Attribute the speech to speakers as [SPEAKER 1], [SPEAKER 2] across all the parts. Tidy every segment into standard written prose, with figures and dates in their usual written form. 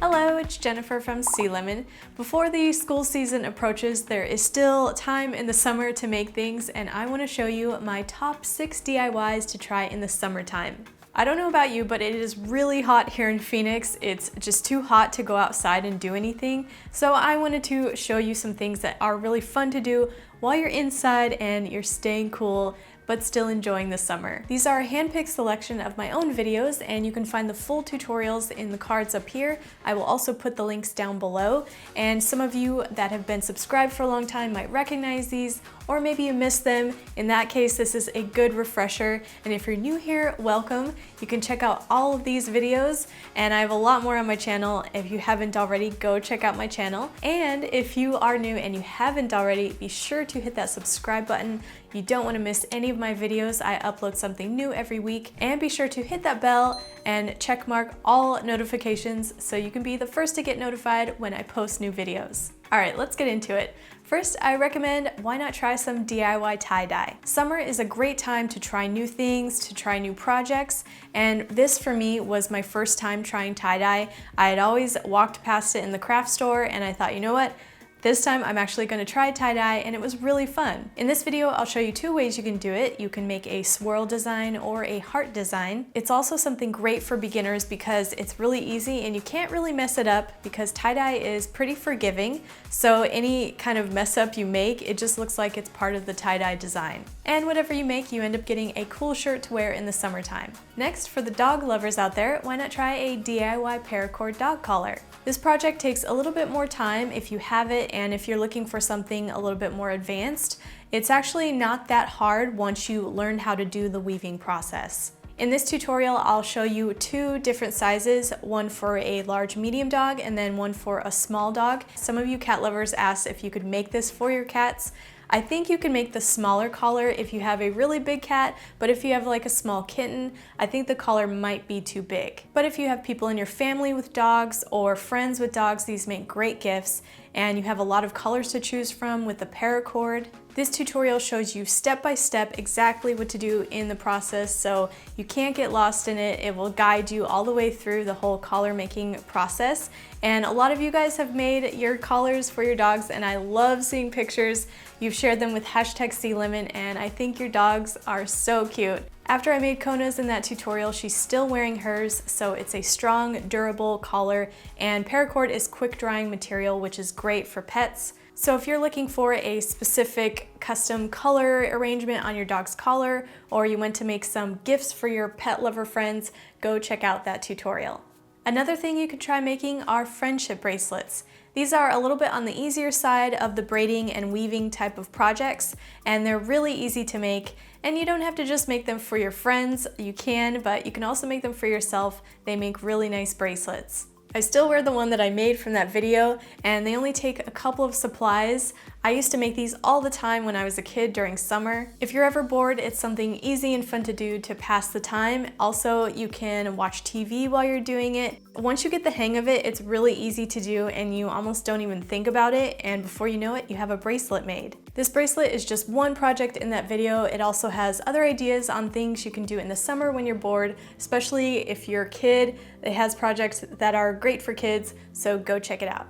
[SPEAKER 1] Hello, it's Jennifer from heysealemon. Before the school season approaches, there is still time in the summer to make things, and I want to show you my top 6 DIYs to try in the summertime. I don't know about you, but it is really hot here in Phoenix. It's just too hot to go outside and do anything. So I wanted to show you some things that are really fun to do while you're inside and you're staying cool, but still enjoying the summer. These are a hand-picked selection of my own videos, and you can find the full tutorials in the cards up here. I will also put the links down below, and some of you that have been subscribed for a long time might recognize these, or maybe you missed them. In that case, this is a good refresher, and if you're new here, welcome. You can check out all of these videos, and I have a lot more on my channel. If you haven't already, go check out my channel. And if you are new and you haven't already, be sure to hit that subscribe button. You don't want to miss any of my videos. I upload something new every week. And be sure to hit that bell and check mark all notifications so you can be the first to get notified when I post new videos. All right, let's get into it. First, I recommend why not try some DIY tie-dye. Summer is a great time to try new things, to try new projects, and this for me was my first time trying tie-dye. I had always walked past it in the craft store and I thought, you know what? This time I'm actually going to try tie-dye, and it was really fun. In this video, I'll show you 2 ways you can do it. You can make a swirl design or a heart design. It's also something great for beginners because it's really easy and you can't really mess it up because tie-dye is pretty forgiving. So any kind of mess up you make, it just looks like it's part of the tie-dye design. And whatever you make, you end up getting a cool shirt to wear in the summertime. Next, for the dog lovers out there, why not try a DIY Paracord Dog Collar? This project takes a little bit more time if you have it, and if you're looking for something a little bit more advanced, it's actually not that hard once you learn how to do the weaving process. In this tutorial, I'll show you 2 different sizes, one for a large medium dog and then one for a small dog. Some of you cat lovers asked if you could make this for your cats. I think you can make the smaller collar if you have a really big cat, but if you have like a small kitten, I think the collar might be too big. But if you have people in your family with dogs or friends with dogs, these make great gifts, and you have a lot of colors to choose from with the paracord. This tutorial shows you step by step exactly what to do in the process, so you can't get lost in it. It will guide you all the way through the whole collar making process. And a lot of you guys have made your collars for your dogs, and I love seeing pictures. You've shared them with #heysealemon, and I think your dogs are so cute. After I made Kona's in that tutorial, she's still wearing hers, so it's a strong, durable collar, and paracord is quick drying material, which is great for pets. So if you're looking for a specific custom color arrangement on your dog's collar, or you want to make some gifts for your pet lover friends, go check out that tutorial. Another thing you could try making are friendship bracelets. These are a little bit on the easier side of the braiding and weaving type of projects, and they're really easy to make. And you don't have to just make them for your friends. You can, but you can also make them for yourself. They make really nice bracelets. I still wear the one that I made from that video, and they only take a couple of supplies. I used to make these all the time when I was a kid during summer. If you're ever bored, it's something easy and fun to do to pass the time. Also, you can watch TV while you're doing it. Once you get the hang of it, it's really easy to do and you almost don't even think about it, and before you know it, you have a bracelet made. This bracelet is just one project in that video. It also has other ideas on things you can do in the summer when you're bored, especially if you're a kid. It has projects that are great for kids, so go check it out.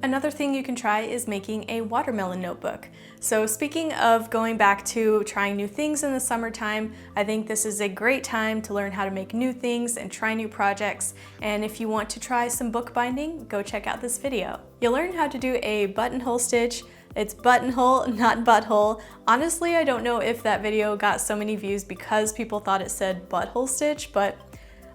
[SPEAKER 1] Another thing you can try is making a watermelon notebook. So speaking of going back to trying new things in the summertime, I think this is a great time to learn how to make new things and try new projects. And if you want to try some bookbinding, go check out this video. You'll learn how to do a buttonhole stitch. It's buttonhole, not butthole. Honestly, I don't know if that video got so many views because people thought it said butthole stitch, but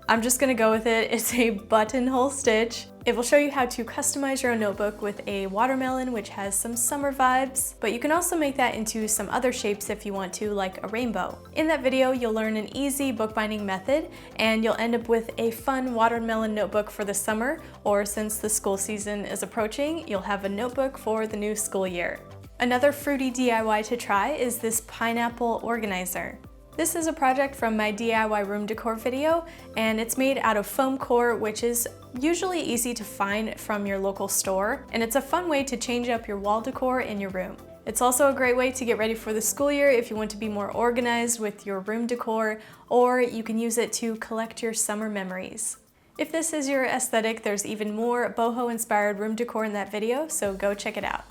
[SPEAKER 1] I'm just gonna go with it. It's a buttonhole stitch. It will show you how to customize your own notebook with a watermelon, which has some summer vibes, but you can also make that into some other shapes if you want to, like a rainbow. In that video, you'll learn an easy bookbinding method, and you'll end up with a fun watermelon notebook for the summer, or since the school season is approaching, you'll have a notebook for the new school year. Another fruity DIY to try is this pineapple organizer. This is a project from my DIY room decor video, and it's made out of foam core, which is usually easy to find from your local store, and it's a fun way to change up your wall decor in your room. It's also a great way to get ready for the school year if you want to be more organized with your room decor, or you can use it to collect your summer memories. If this is your aesthetic, there's even more boho-inspired room decor in that video, so go check it out.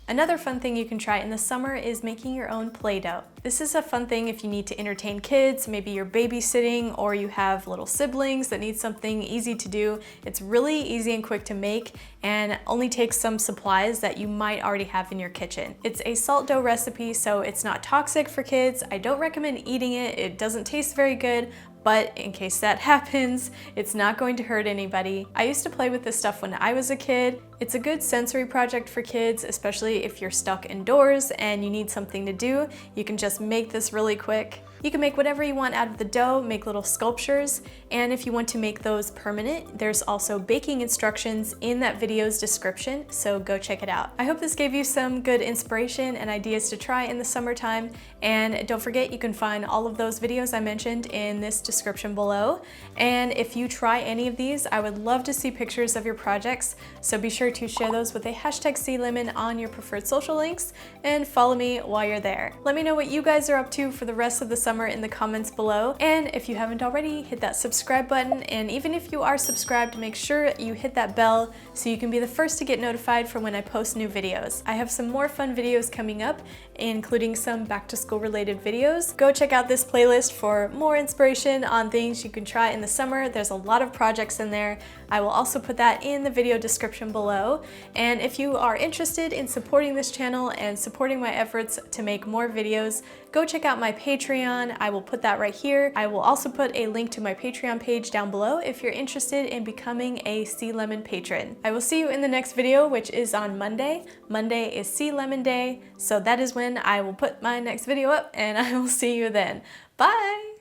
[SPEAKER 1] Another fun thing you can try in the summer is making your own Play-Doh. This is a fun thing if you need to entertain kids, maybe you're babysitting or you have little siblings that need something easy to do. It's really easy and quick to make and only takes some supplies that you might already have in your kitchen. It's a salt dough recipe, so it's not toxic for kids. I don't recommend eating it. It doesn't taste very good, but in case that happens, it's not going to hurt anybody. I used to play with this stuff when I was a kid. It's a good sensory project for kids, especially if you're stuck indoors and you need something to do. You can just make this really quick. You can make whatever you want out of the dough, make little sculptures, and if you want to make those permanent, there's also baking instructions in that video's description, so go check it out. I hope this gave you some good inspiration and ideas to try in the summertime, and don't forget you can find all of those videos I mentioned in this description below. And if you try any of these, I would love to see pictures of your projects, so be sure to share those with a #heysealemon on your preferred social links and follow me while you're there. Let me know what you guys are up to for the rest of the summer in the comments below, and if you haven't already, hit that subscribe button, and even if you are subscribed, make sure you hit that bell so you can be the first to get notified for when I post new videos. I have some more fun videos coming up, including some back to school related videos. Go check out this playlist for more inspiration on things you can try in the summer. There's a lot of projects in there. I will also put that in the video description below. And if you are interested in supporting this channel and supporting my efforts to make more videos, go check out my Patreon. I will put that right here. I will also put a link to my Patreon page down below if you're interested in becoming a Sea Lemon patron. I will see you in the next video, which is on Monday. Monday is Sea Lemon Day, so that is when I will put my next video up, and I will see you then. Bye!